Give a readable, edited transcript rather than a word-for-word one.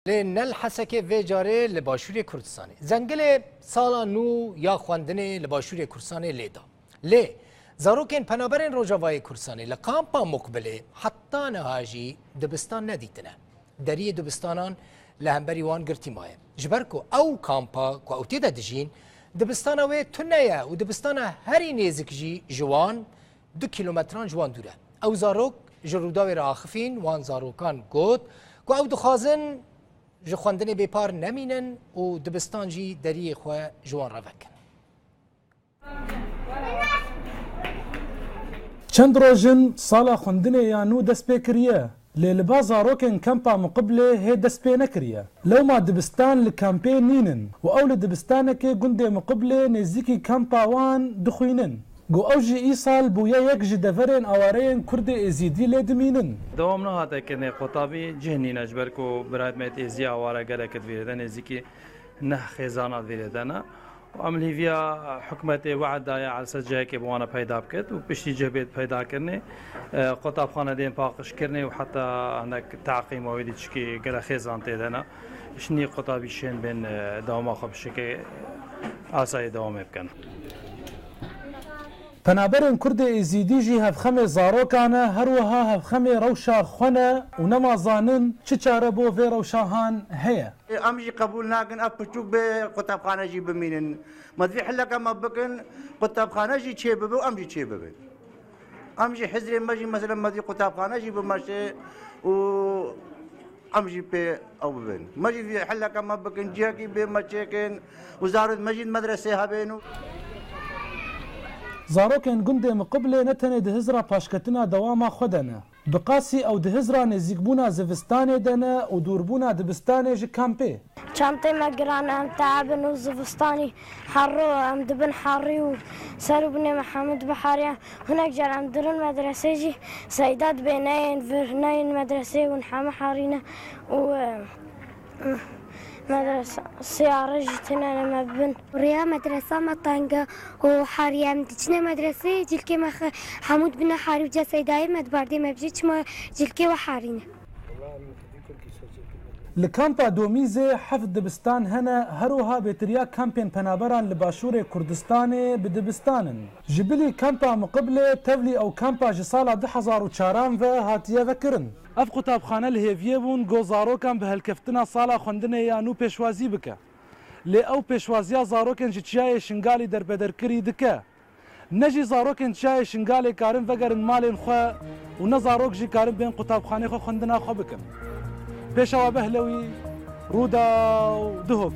نل حسکه و جاره لباشوری کردستانی زنگل سالا نو یا خواندن لباشوری کردستانی لیدا لی زاروکن پنابرین روجاوای کردستانی لقامپا مقبله حتی نهاجی دبستان ندیتنه دری دبستانان لهمبری وان گرتی مایه جبرکو او کامپا کو او تیدا دجین دبستان و تنیه و دبستان هری نیزک جی جوان 2 کیلومتران جوان دوره او زاروک جروداوی را آخفین وان زاروکان گوت کو او دخوازن ji xwendinê bêpar nemînin û dibistan jî deriyê xwe ji wan re vekin. Çend rojin sala xwendinê ya nû dest pê kiriye. Lê li ba zarokên kempa Muqibilê hê dest pê nekiriye. Lewma dibistan li kampê nînin û ew li dibistanekê gundê Muqibilê nêzîkî kempa wan dixwînin. Got ew jî îsal bûye yek ji deverên awareyên Kurdê êzîdî lê dimînin. Dewam nehate kirinê qotabî cihnîne ji ber ku birayet êziya aware gelekit vêrê de nêzîkî neh xêzana vêrê de ne. Em hêviya hikûmetê wehed daye elser cihekê bi wan peyda bikir û piştî cihbê peydakirinê qotabxanedên paqijkirinê û heta hinek teqîma wê dî çikî gelek xêzan tê de ne. Şinî qotabî şên bên dewama xwe bi şekê asayî dewamê bikin. Penaberên Kurdê êzîdî jî hevxemê zarokan e her wiha hevxemê rewşa xwe ne û nema zanin çi çare bo vê rewşahan heye. Em jî qebûl nakin ev piçûk bê qutabxane jî bimînin. Medvî hilleke me bikin qutabxane jî çê bibe û em jî çê bibin. Em jî hizrên me jî mesela medvî qutabxane jî bimeşe û em jî pê ew bibin. Me jî hilleke me bikin cihekî bê me çêkin û zarok me jî medresê hebên û Zarokên gundê Muqibilê ne tenê di hizra paşketina dewama xwe de ne. Bi qasî ew di hizra nêzîkbûna zivistanê de ne û dûrbûna dibistanê ji kampê. Çantê me giran em teabin û zivistanî herro em dibin herî û ser û binê Mihemed bihariye hinek car em dirin medresê jî seyda dibê neyên vir neyên medresê û heme herîne û مدرسة سيارة جتنا لما بن ريا مدرسة مطانقة وحارية مدجنا مدرسة جلكي مخ حمود بنا حاري وجا سيداي مدباردي مبجيش ما جلكي وحارينا Li kampa Domîzê heft dibistan hene her wiha bêtiriya kampên penaberan li Başûrê Kurdistanê bi dibistanin. Ji bilî kampa Muqibilê tevlî ew kampa ji sala 2004 ve hatiye vekirin. Ev qutabxane li hêviyê bûn got zarokan bi helkeftina sala xwendinê ya nû pêşwazî bike. Lê ew pêşwaziya zarokên ji çiyayê şingalê derbederkirî dike. Ne jî zarokên çiyayê şingalê karin vegerin malên xwe û ne zarok jî karin bên qutabxanê xwe xwendina xwe bikin. Pêşawa Behlewî, Rûda û Duhok.